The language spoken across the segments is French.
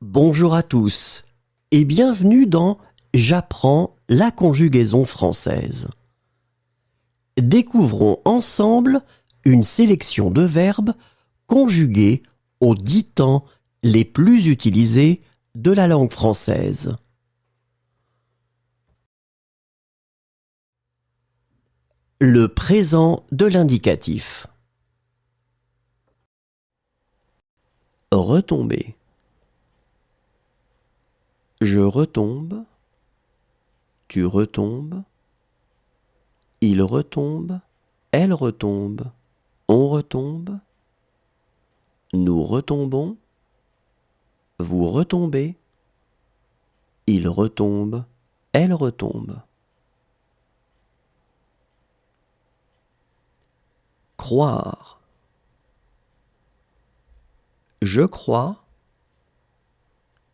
Bonjour à tous et bienvenue dans J'apprends la conjugaison française. Découvrons ensemble une sélection de verbes conjugués aux 10 temps les plus utilisés de la langue française. Le présent de l'indicatif. Retomber. Je retombe. Tu retombes. Il retombe. Elle retombe. On retombe. Nous retombons. Vous retombez. Il retombe. Elle retombe. Croire. Je crois.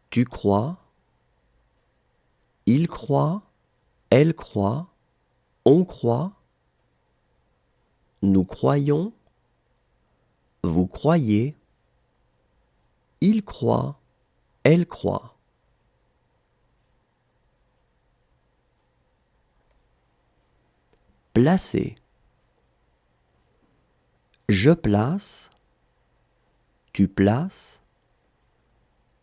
Tu crois. Il croit. Elle croit. On croit. Nous croyons. Vous croyez. Il croit. Elle croit. Placer. Je place. Tu places.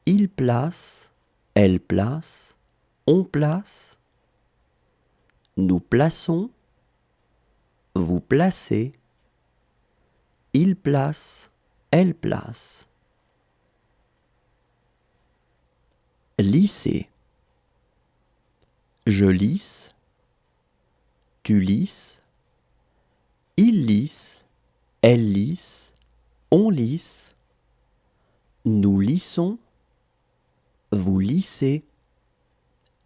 Il place. Elle place. On place. Nous plaçons. Vous placez. Il place. Elle place. Lisser. Je lisse. Tu lisses. Il lisse. Elle lisse. On lisse. Nous lissons. Vous lissez.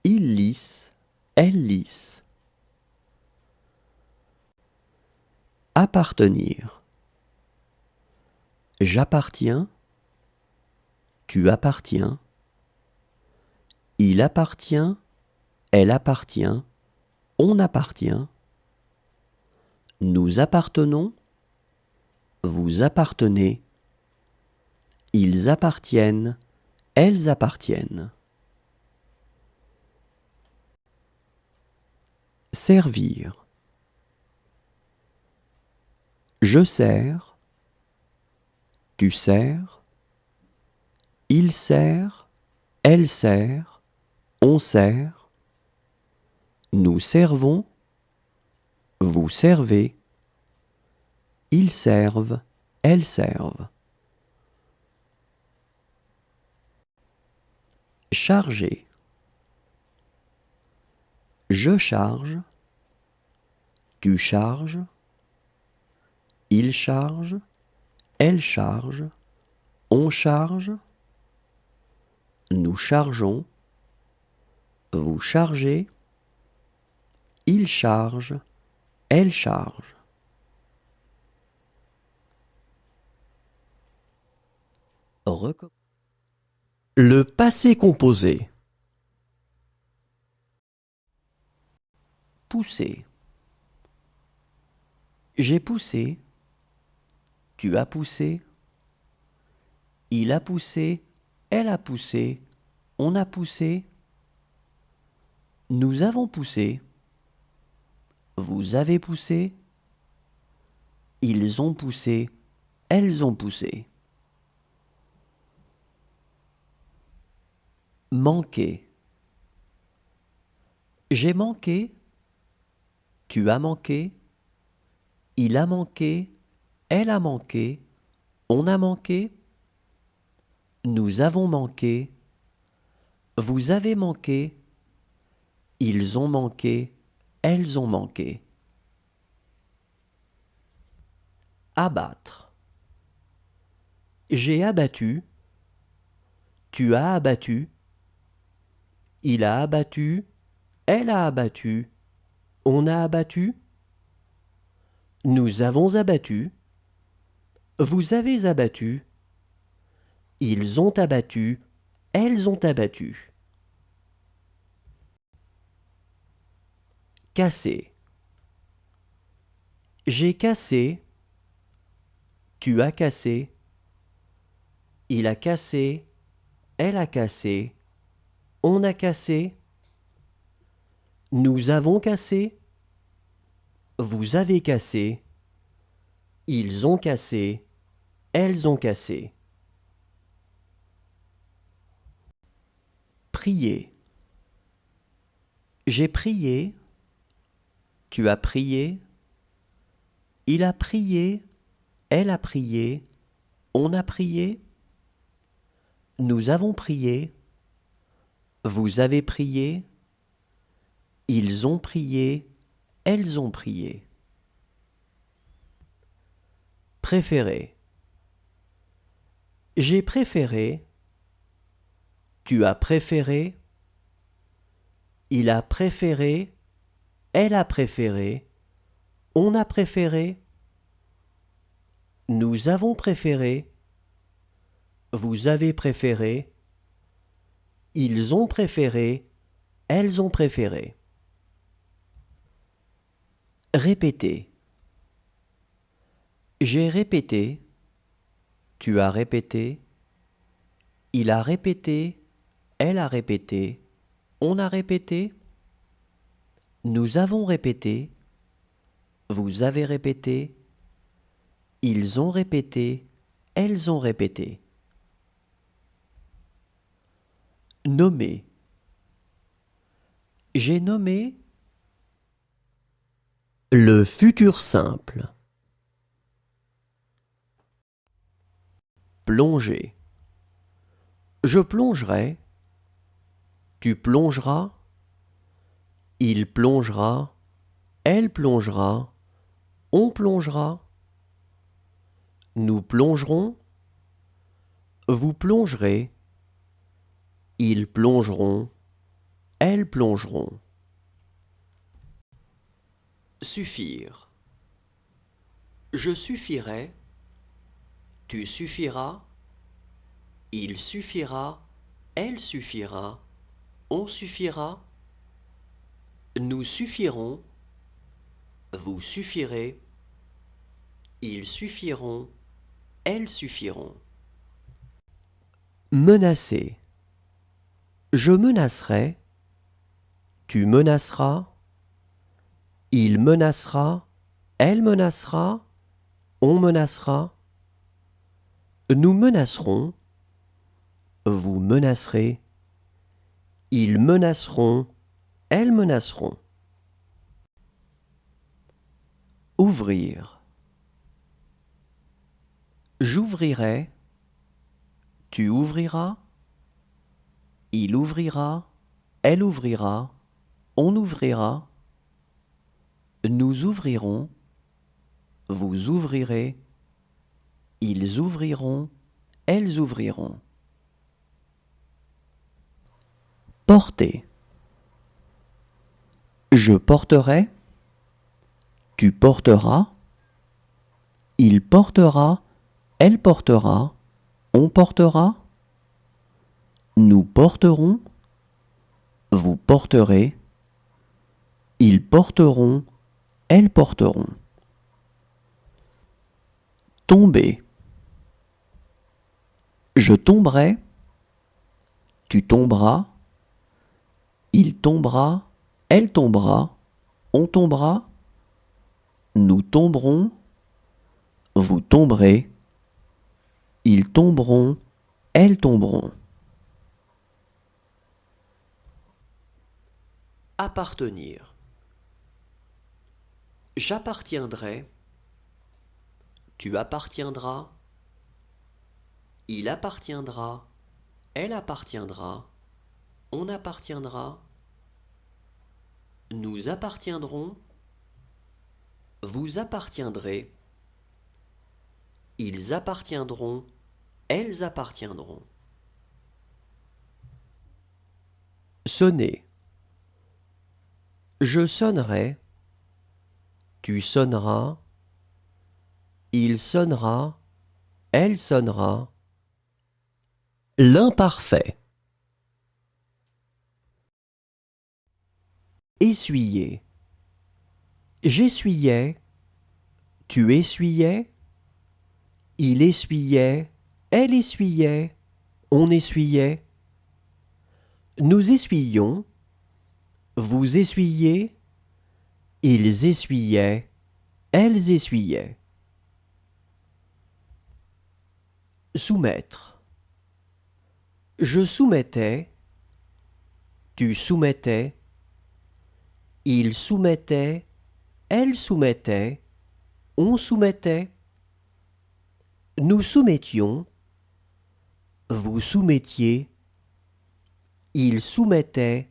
Il lisse. Elle lisse. Appartenir. J'appartiens. Tu appartiens. Il appartient. Elle appartient. On appartient. Nous appartenons. Vous appartenez. Ils appartiennent. Elles appartiennent. Servir. Je sers. Tu sers. Il sert. Elle sert. On sert. Nous servons. Vous servez. Ils servent. Elles servent. Charger. Je charge. Tu charges. Il charge. Elle charge. On charge. Nous chargeons. Vous chargez. Il charge. Elle charge. Le passé composé. Pousser. J'ai poussé. Tu as poussé. Il a poussé. Elle a poussé. On a poussé. Nous avons poussé. Vous avez poussé. Ils ont poussé. Elles ont poussé. Manquer. J'ai manqué. Tu as manqué. Il a manqué. Elle a manqué. On a manqué. Nous avons manqué. Vous avez manqué. Ils ont manqué. Elles ont manqué. Abattre. J'ai abattu. Tu as abattu. Il a abattu. Elle a abattu. On a abattu. Nous avons abattu. Vous avez abattu. Ils ont abattu. Elles ont abattu. Casser. J'ai cassé. Tu as cassé. Il a cassé. elle a cassé, on a cassé, nous avons cassé, vous avez cassé, ils ont cassé, elles ont cassé. Prier. J'ai prié, tu as prié, il a prié, elle a prié, on a prié, nous avons prié, vous avez prié, ils ont prié, elles ont prié. Préférer. J'ai préféré, tu as préféré, il a préféré, elle a préféré, on a préféré, nous avons préféré, vous avez préféré, ils ont préféré, elles ont préféré. Répéter. J'ai répété, tu as répété, il a répété, elle a répété, on a répété, nous avons répété, vous avez répété, ils ont répété, elles ont répété. Nommer. J'ai nommé le futur simple. Plonger. Je plongerai, tu plongeras, il plongera, elle plongera, on plongera, nous plongerons, vous plongerez, ils plongeront, elles plongeront. Suffire. Je suffirai, tu suffiras, il suffira, elle suffira, on suffira, nous suffirons, vous suffirez, ils suffiront, elles suffiront. Menacer. Je menacerai, tu menaceras, il menacera, elle menacera, on menacera, nous menacerons, vous menacerez, ils menaceront, elles menaceront. Ouvrir. J'ouvrirai, tu ouvriras, il ouvrira, elle ouvrira, on ouvrira, nous ouvrirons, vous ouvrirez, ils ouvriront, elles ouvriront. Porter. Je porterai, tu porteras, il portera, elle portera, on portera, nous porterons, vous porterez, ils porteront, elles porteront. Tomber. Je tomberai, tu tomberas, il tombera, elle tombera, on tombera, nous tomberons, vous tomberez, ils tomberont, elles tomberont. Appartenir. J'appartiendrai, tu appartiendras, il appartiendra, elle appartiendra, on appartiendra, nous appartiendrons, vous appartiendrez, ils appartiendront, elles appartiendront. Sonner. Je sonnerai, tu sonneras, il sonnera, elle sonnera. L'imparfait. Essuyer. J'essuyais, tu essuyais, il essuyait, elle essuyait, on essuyait, Nous essuyions, vous essuyez, ils essuyaient, elles essuyaient. Soumettre. Je soumettais, tu soumettais, il soumettait, elle soumettait, on soumettait. Nous soumettions, vous soumettiez, il soumettait,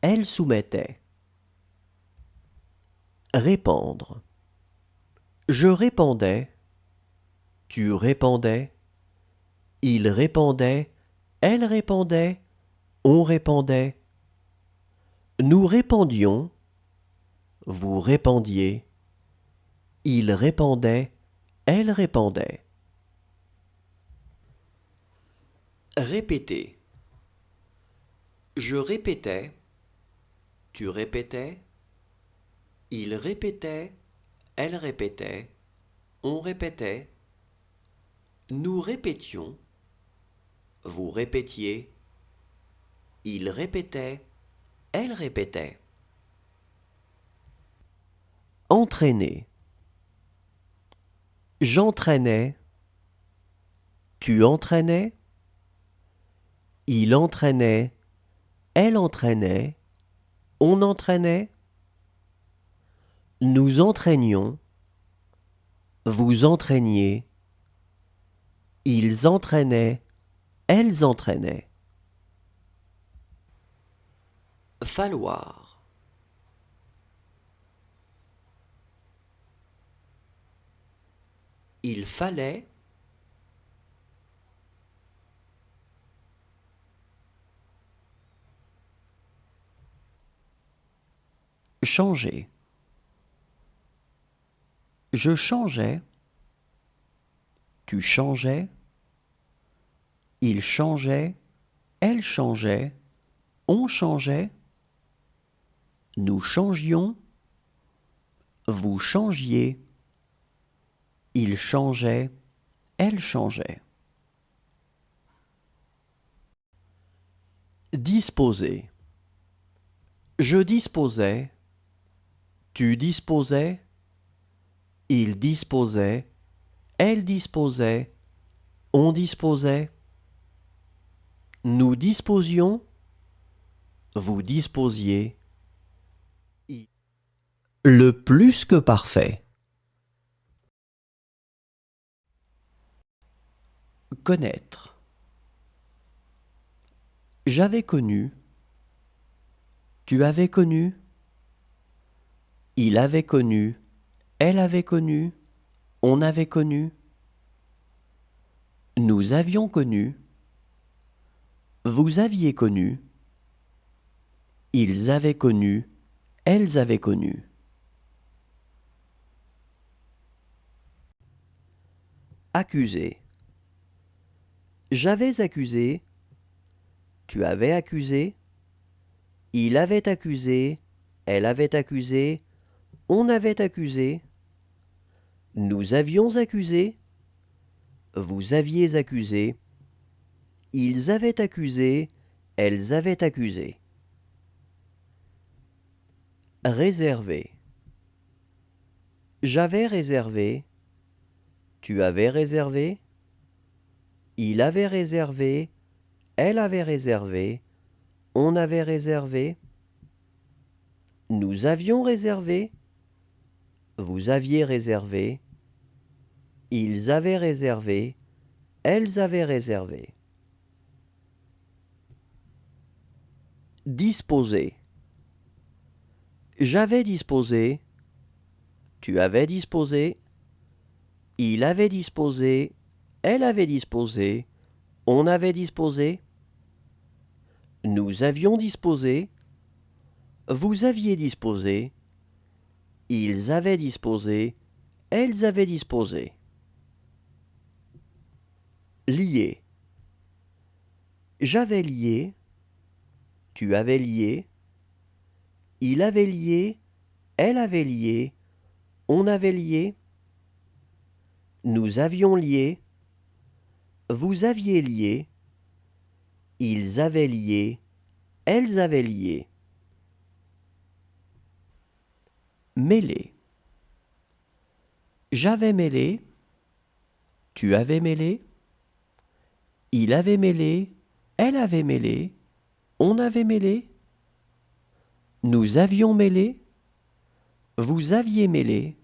elle soumettait. Répandre. Je répandais, tu répandais, il répandait, elle répandait, on répandait. Nous répandions, vous répandiez, il répandait, elle répandait. Répéter. Je répétais, tu répétais, il répétait, elle répétait, on répétait. Nous répétions, vous répétiez, il répétait, elle répétait. Entraîner. J'entraînais, tu entraînais, il entraînait, elle entraînait, on entraînait. Nous entraînions, vous entraîniez, ils entraînaient, elles entraînaient. Falloir. Il fallait, changer. Je changeais, tu changeais, il changeait, elle changeait, on changeait. Nous changions, vous changiez, il changeait, elle changeait. Disposer. Je disposais, tu disposais, il disposait, elle disposait, on disposait. Nous disposions, vous disposiez. Le plus que parfait. Connaître. J'avais connu, tu avais connu, il avait connu, elle avait connu, on avait connu. Nous avions connu, vous aviez connu, ils avaient connu, elles avaient connu. Accuser. J'avais accusé, tu avais accusé, il avait accusé, elle avait accusé, on avait accusé. Nous avions accusé, vous aviez accusé, ils avaient accusé, elles avaient accusé. Réserver. J'avais réservé, tu avais réservé, il avait réservé, elle avait réservé, on avait réservé. Nous avions réservé, vous aviez réservé, ils avaient réservé, elles avaient réservé. Disposer. J'avais disposé, tu avais disposé, il avait disposé, elle avait disposé, on avait disposé. Nous avions disposé, vous aviez disposé, ils avaient disposé, elles avaient disposé. Lier. J'avais lié, tu avais lié, il avait lié, elle avait lié, on avait lié. Nous avions lié, vous aviez lié, ils avaient lié, elles avaient lié. Mêler. J'avais mêlé, tu avais mêlé, il avait mêlé, elle avait mêlé, on avait mêlé, nous avions mêlé, vous aviez mêlé,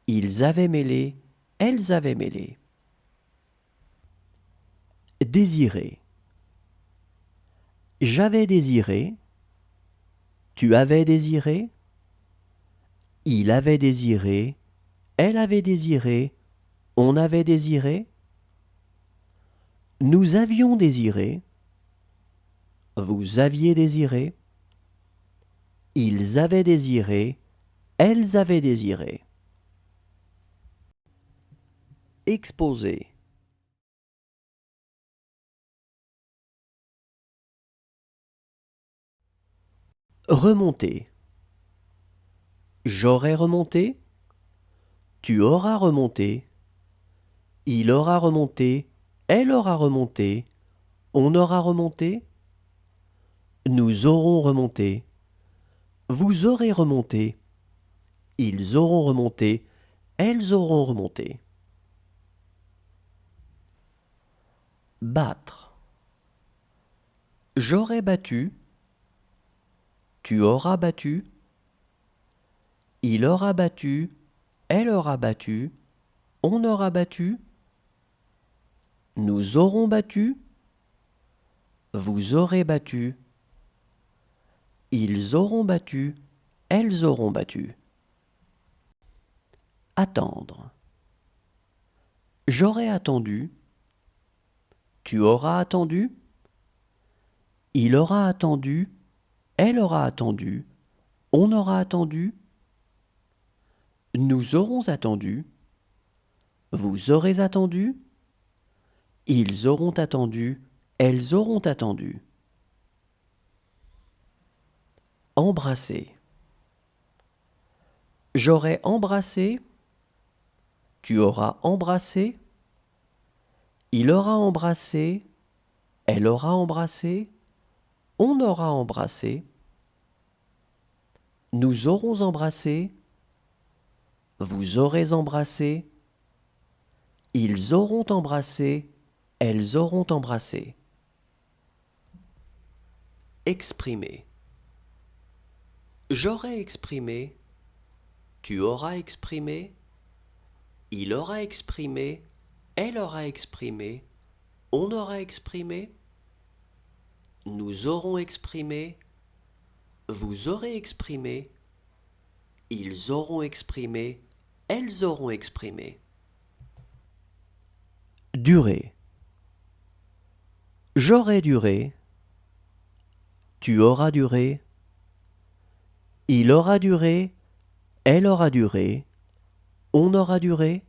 ils avaient mêlé, elles avaient mêlé. Désirer. J'avais désiré, tu avais désiré, il avait désiré, elle avait désiré, on avait désiré, nous avions désiré, vous aviez désiré, ils avaient désiré, elles avaient désiré. Exposer. Remonter. J'aurais remonté, tu auras remonté, il aura remonté, elle aura remonté, on aura remonté, nous aurons remonté, vous aurez remonté, ils auront remonté, elles auront remonté. Battre. J'aurais battu, tu auras battu, il aura battu, elle aura battu, on aura battu, nous aurons battu, vous aurez battu, ils auront battu, elles auront battu. Attendre. J'aurais attendu, tu auras attendu, il aura attendu, elle aura attendu, on aura attendu, nous aurons attendu, vous aurez attendu, ils auront attendu, elles auront attendu. Embrasser. J'aurais embrassé, tu auras embrassé, il aura embrassé, elle aura embrassé, on aura embrassé, nous aurons embrassé, vous aurez embrassé, ils auront embrassé, elles auront embrassé. Exprimer. J'aurais exprimé, tu auras exprimé, il aura exprimé, elle aura exprimé, on aura exprimé, nous aurons exprimé, vous aurez exprimé, ils auront exprimé, elles auront exprimé. Durer. J'aurai duré, tu auras duré, il aura duré, elle aura duré, on aura duré,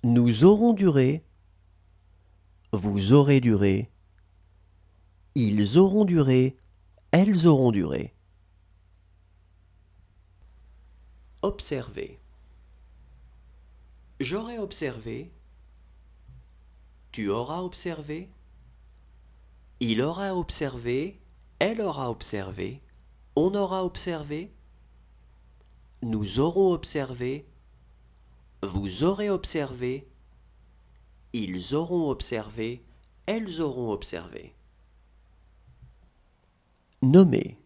nous aurons duré, vous aurez duré, ils auront duré, elles auront duré. Observer. J'aurais observé, tu auras observé, il aura observé, elle aura observé, on aura observé, nous aurons observé, vous aurez observé, ils auront observé, elles auront observé. Nommer.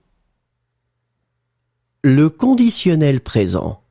Le conditionnel présent.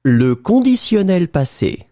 Le conditionnel passé.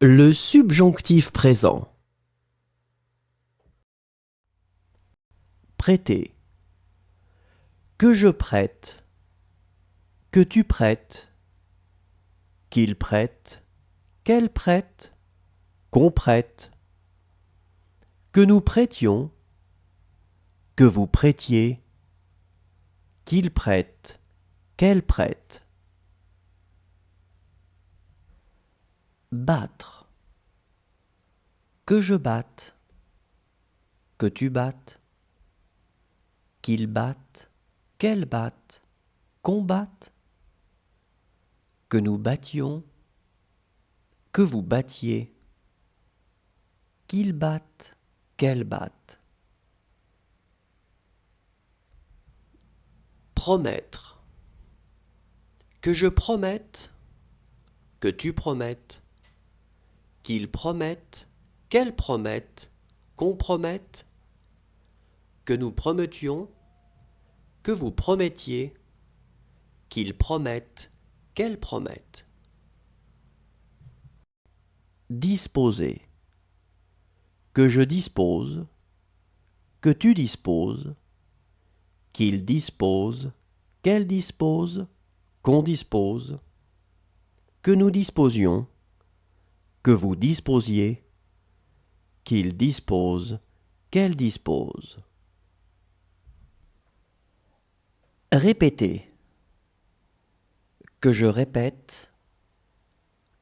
Le subjonctif présent. Prêter. Que je prête. Que tu prêtes. Qu'il prête. Qu'elle prête. Qu'on prête. Que nous prêtions. Que vous prêtiez. Qu'il prête. Qu'elle prête. Battre. Que je batte. Que tu battes. Qu'il batte. Qu'elle batte. Qu'on batte. Que nous battions. Que vous battiez. Qu'il batte. Qu'elle batte. Promettre. Que je promette. Que tu promettes. Qu'il promette. Qu'elle promette. Qu'on promette. Que nous promettions. Que vous promettiez. Qu'ils promettent. Qu'elle promette. Disposer. Que je dispose. Que tu disposes. Qu'il dispose. Qu'elle dispose. Qu'on dispose. Que nous disposions. Que vous disposiez. Qu'il dispose. Qu'elle dispose. Répéter. Que je répète.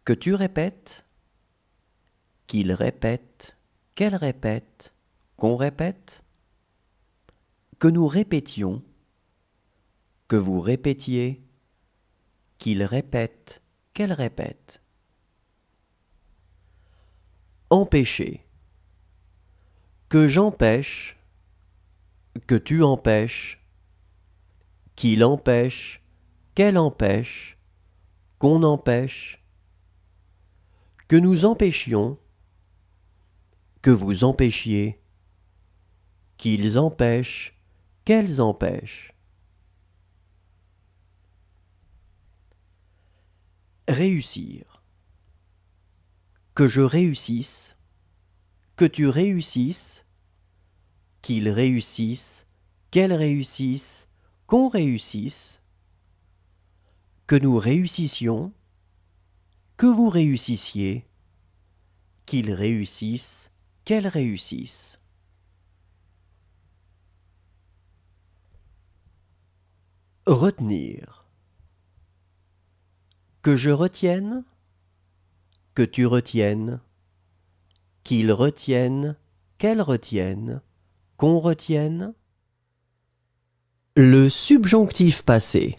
Que tu répètes. Qu'il répète. Qu'elle répète. Qu'on répète. Que nous répétions. que vous répétiez, qu'il répète, qu'elle répète. Empêcher. Que j'empêche, que tu empêches, qu'il empêche, qu'elle empêche, qu'on empêche, que nous empêchions, que vous empêchiez, qu'ils empêchent, qu'elles empêchent. Réussir. Que je réussisse, que tu réussisses, qu'ils réussissent, qu'elles réussissent, qu'on réussisse, que nous réussissions, que vous réussissiez, qu'ils réussissent, qu'elles réussissent. Retenir. Que je retienne, que tu retiennes, qu'ils retiennent, qu'elles retiennent, qu'on retienne. Le subjonctif passé.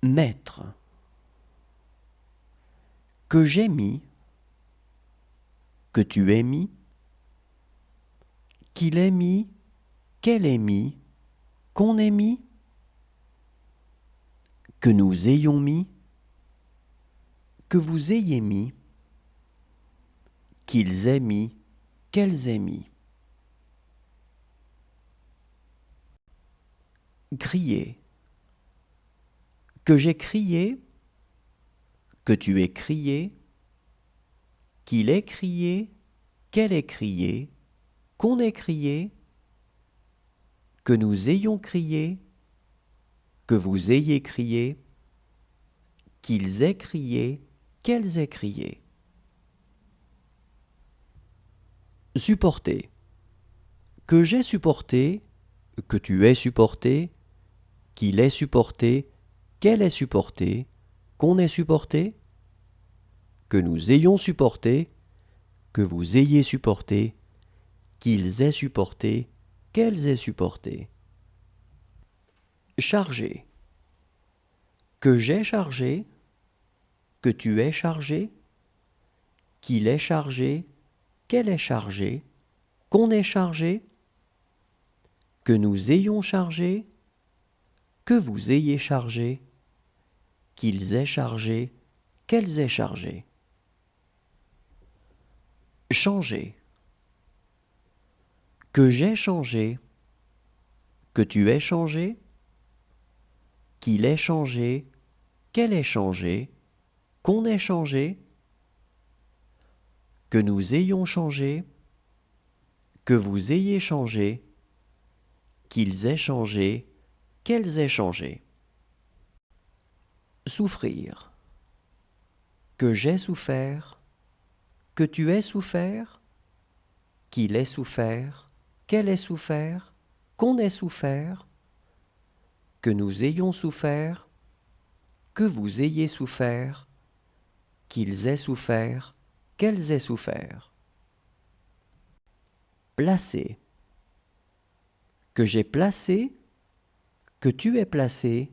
Mettre. Que j'ai mis, que tu aies mis, qu'il ait mis, qu'elle ait mis, qu'on ait mis, que nous ayons mis, que vous ayez mis, qu'ils aient mis, qu'elles aient mis. Crier. Que j'ai crié, que tu aies crié, qu'il ait crié, qu'elle ait crié, qu'on ait crié, que nous ayons crié, que vous ayez crié, qu'ils aient crié, qu'elles aient crié. Supporter. Que j'ai supporté, que tu aies supporté, qu'il ait supporté, qu'elle ait supporté, qu'on ait supporté, que nous ayons supporté, que vous ayez supporté, qu'ils aient supporté, qu'elles aient supporté. Charger. Que j'ai chargé, que tu aies chargé, qu'il ait chargé, qu'elle ait chargé, qu'on ait chargé, que nous ayons chargé, que vous ayez chargé, qu'ils aient chargé, qu'elles aient chargé. Changer. Que j'ai changé, que tu aies changé, qu'il ait changé, qu'elle ait changé, qu'on ait changé, que nous ayons changé, que vous ayez changé, qu'ils aient changé, qu'elles aient changé. Souffrir. Que j'ai souffert, que tu aies souffert, qu'il ait souffert, qu'elle ait souffert, qu'on ait souffert, que nous ayons souffert, que vous ayez souffert, qu'ils aient souffert, qu'elles aient souffert. Placer. Que j'ai placé, que tu aies placé,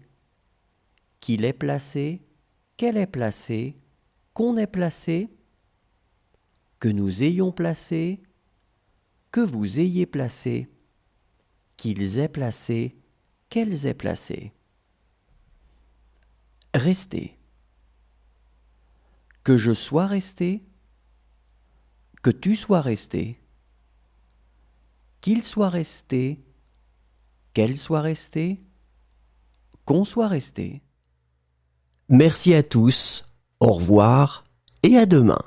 qu'il ait placé, qu'elle ait placé, qu'on ait placé, que nous ayons placé, que vous ayez placé, qu'ils aient placé, qu'elles aient placé. Rester. Que je sois resté, que tu sois resté, qu'il soit resté, qu'elle soit restée, qu'on soit resté. Merci à tous, au revoir et à demain.